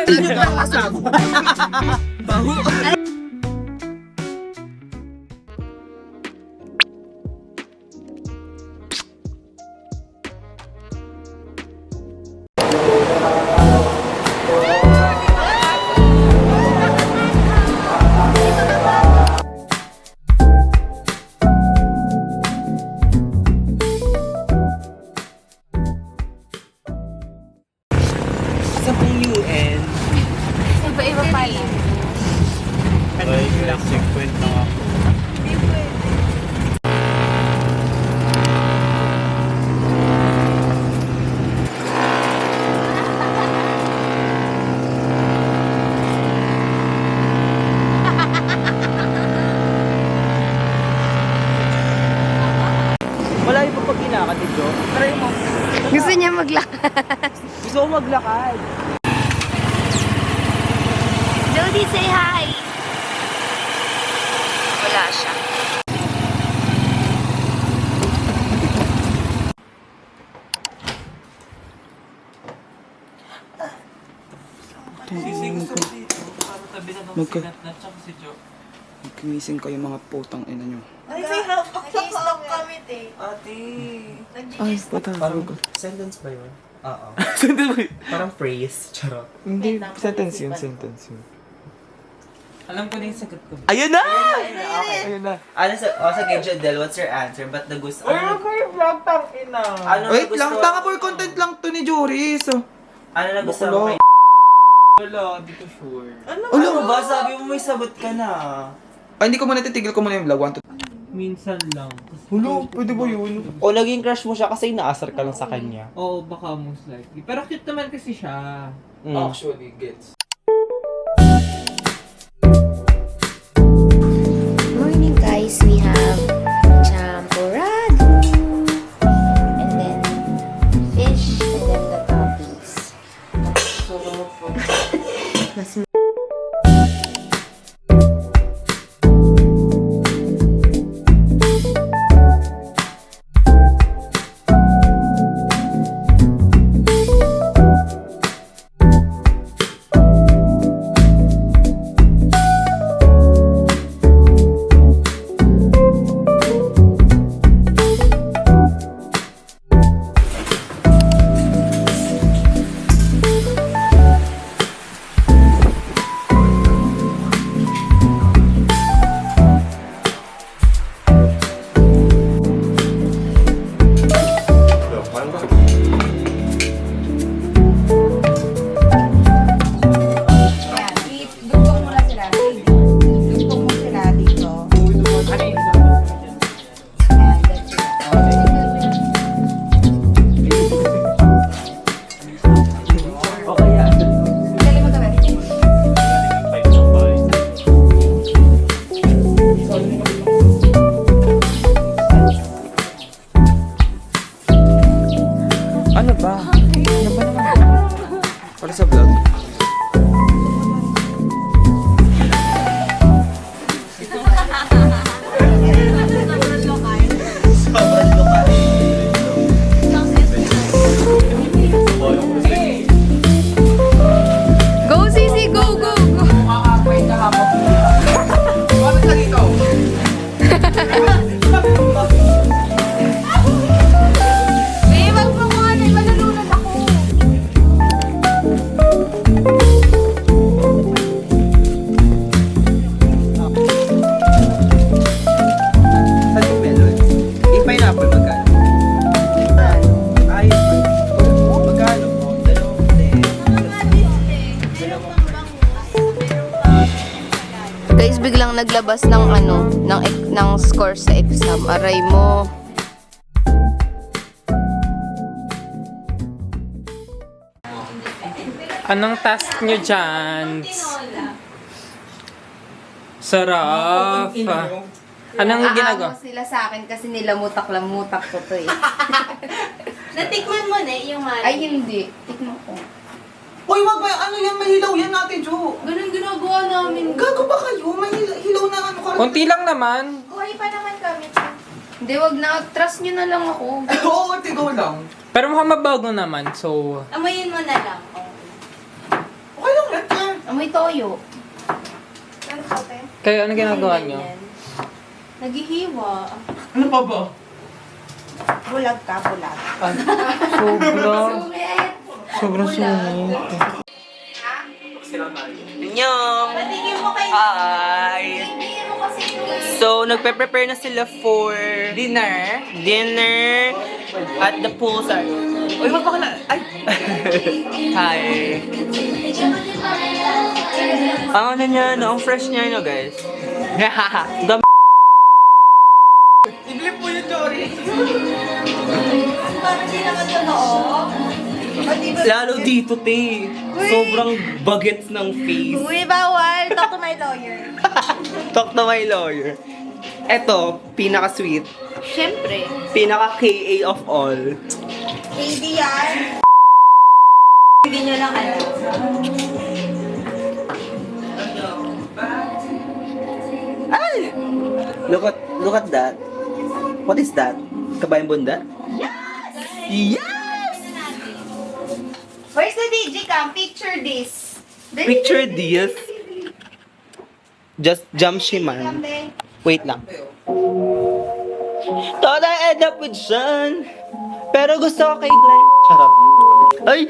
Hindi nyo ba kasama? Baho. Sa pong UN. Iba-iba pala. Ay, checkpoint na ako. Malayo pa pag kinakad ni Jo. Try mo. Gusto niya maglakad. Gusto ko maglakad. Jody, say hi! Wala siya. Magkimising kayo mga putang ina nyo. Nag-i-stop kami, te. Ate. Ay, Parang Sentence ba yun? Oo. sentence mo. Parang phrase. Charot. Hindi, sentence yun, sentence yun. Alam ko na yung sagot ko. Ayun na! Ayun na. Ano sa, sige, Jadel, what's your answer? Ba't nagusto? Ano kayo vlog tang ina? Ano Wait nagustuhan lang, mo? tanga for content lang to ni Joris. Ano nagustuhan mo Bakla. kay Wala, di ko sure. Ano ba? Sabi mo may sagot ka na. Ay, hindi ko muna titigil ko muna yung vlog. 1, 2, Minsan lang. Hulo, pwede ba yun? O naging crush mo siya kasi inaasar ka lang sa kanya. Oo, baka most likely. Pero cute naman kasi siya. Actually, gets. Morning guys, we have champorado. And then fish. And then the toppings. Mas dugtong mo na sila. Dugtong mo sila dito. Ayan, that's it. Okay, yan. Dali mo kami. Ano ba? Ano ba naman? Para sa vlog? Go, Sisi! Go, go, go! Bakit lang ikaw? Babe, wag mo ko ano, malulunod ako. Saan yung melon? Yung pineapple, magkano? Ay, magkano po? Dalawang puti. Guys, biglang naglabas ng ano, ng score sa exam. Aray mo. Anong task nyo dyan? Sarap. Anong ginagawa? Aamo sila sa akin kasi nilamutak-lamutak ko to eh. Natikman mo na yung mali. Ay, hindi. Tikman ko. Uy, wag ba? Ano yan? May hilaw yan natin, Jo. Ganun ginagawa namin. Gago ba kayo? May hilaw na ano ka. Konti lang naman. Buhay pa naman kami. Hindi, wag na. Trust nyo na lang ako. Oo, tigaw lang. Pero mukhang mabago naman, so... Amoyin mo na lang. Okay lang yan. Amoy toyo. Kayo, ano ginagawa nyo? Naghihiwa. Ano pa ba? Bulag ka, bulag. Sobrang sungit. Annyeong! Hi! So, nagpe-prepare na sila for dinner at the poolside. Uy, wag ka na! Ay! Hi! Ang ano niya, no? Ang fresh niya, no, guys? Dami. I-flip mo yung Jory! Parang di naman totoo. Lalo dito, te. Sobrang bagets ng face. Uy, bawal. Talk to my lawyer. Talk to my lawyer. Eto, pinaka-sweet. Siyempre. Pinaka-KA of all. Hindi yan. Hindi nyo lang alam. Ay! Look at that. What is that? Kabayang bunda? Yes! Where's the DJ cam? Picture this. Picture this. Just jump she man. Kambe. Wait lang. Thought I end up with Sean. Pero gusto ko kay Glenn. Charot. Ay!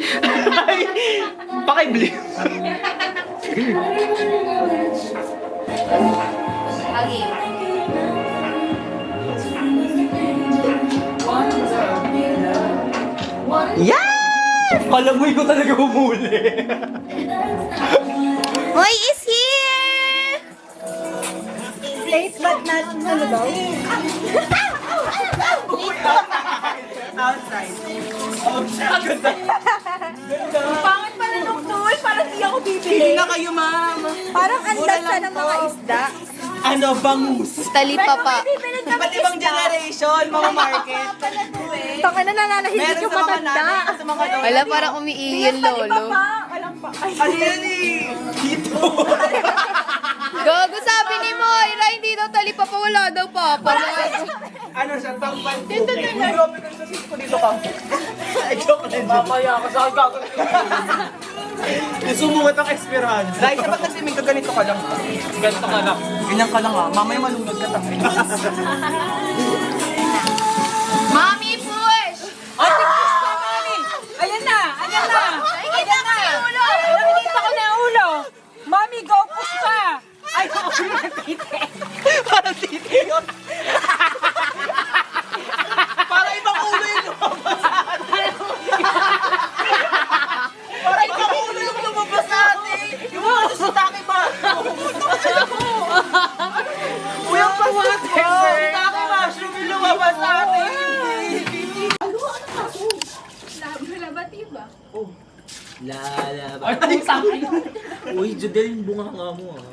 Ay! Paki-blip. Agi. Yes! Kalamoy ko talaga humuli. Moy is here! Late but not ano daw? Outside. Pangit pala nung tool. Parang di ako bibili. Hindi na kayo, ma'am. Parang andas siya ng mga isda. Ano, bangus? Talipa pa. Iba't ibang generation, mga market. Taka na nananahimik Meron yung sa mga matanda. nanay, sa mga lolo. Wala, parang umiihi yung lolo. Walang pa. Ay, Ano yan eh? Dito. Gago, sabi ni Moira, hindi daw talipa pa, wala daw papa. Ano siya, tampan ko. Grabe ka sa sisip ko dito ka. Ay, joke na. Mamaya ka sa akin gagawin. Sumukat ang esperanza. Dahil sa pagkasiming ka ganito ka lang. Ganito ka lang. Ganyan ka lang ha. Mamaya malunod ka tayo. Mami, push! Ayan na! Ayan na! Nakikita ko yung ulo! Nakikita ko na yung ulo! Mami, go push ka! Ay, ulo na tite! Parang titi yun. Para ibang ulo yung lumabas sa atin. Para ibang ulo yung lumabas sa atin. Yung mga sa taki ba? Uy, ang paswater! Taki mushroom yung lumabas sa atin. Lalaba. Uy, Judel, yung bunga nga mo ah.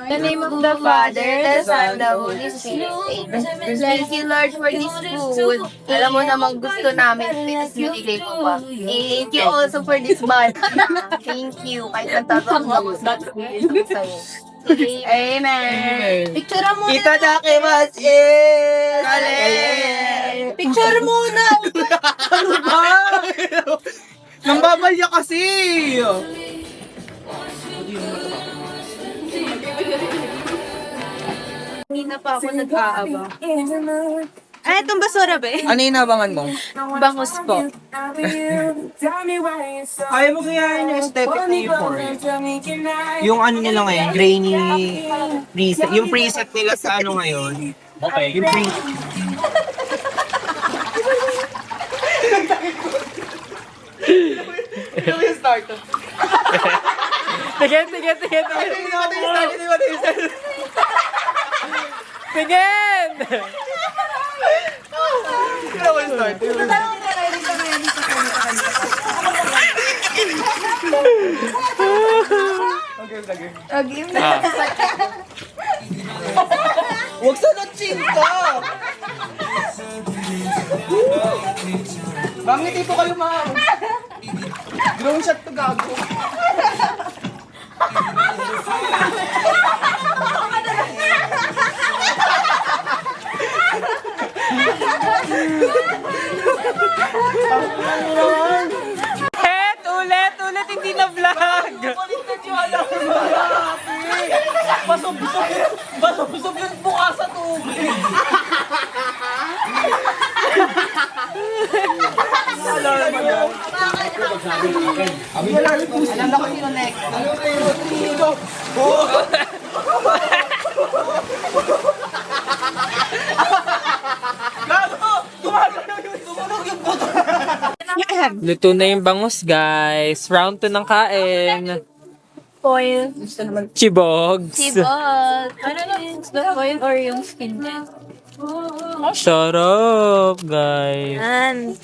In the name of the Father, the Son, the Holy Spirit. Amen. Thank you, Lord, for this food. Alam mo namang gusto namin, please binigay mo pa. Thank you also for this month. Thank you. Kahit nagtatanong ako sa'yo. Amen. Picture mo na. Itadakimasu! Kale! Picture muna. Ano ba? Nambabalya kasi! Hindi na pa ako nag-aaba. Ay, itong basura ba eh? Ano yung nabangan mo? Bangus po. Ayaw mo kaya yung aesthetic na euphoria. Yung ano nila ngayon, grainy preset. Yung preset nila sa ano ngayon. Okay. Yung preset. Yung start. Tigil. Tigil! Huwag sa notchinko! Bakit dito kayo, ma'am? Drone shot to gago. Ulit! hindi na vlog! Basubsob yun bukas sa tubig. Alam na ko sino next. Luto na yung bangus, guys. Round 2 ng kain. Foil. Chibogs. Sibol. Ano na yung the foil or yung skin din? Sarap, guys. Yan.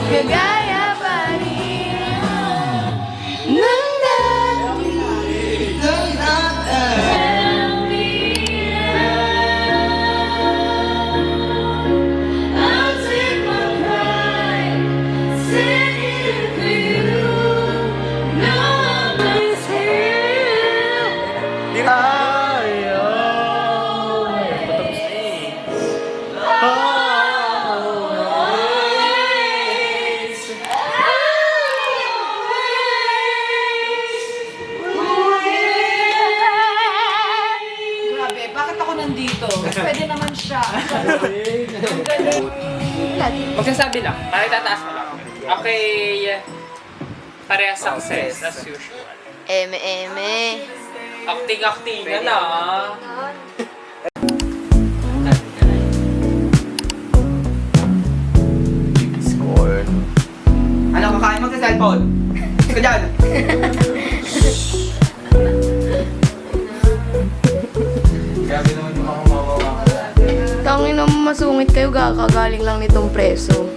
Gagaya pa rin ng dati. I'll take my pride, sing it for you. No one is here. Grabe, bakit ako nandito? Pwede naman siya. Magsasabi lang. Para itataas mo lang. Okay. Parehas success as usual. Eme. Acting na na. Ano, kakain mo sa cellphone? Ika dyan! Grabe naman yung mga mawawa. Tangin na masungit kayo, kakagaling lang nitong preso.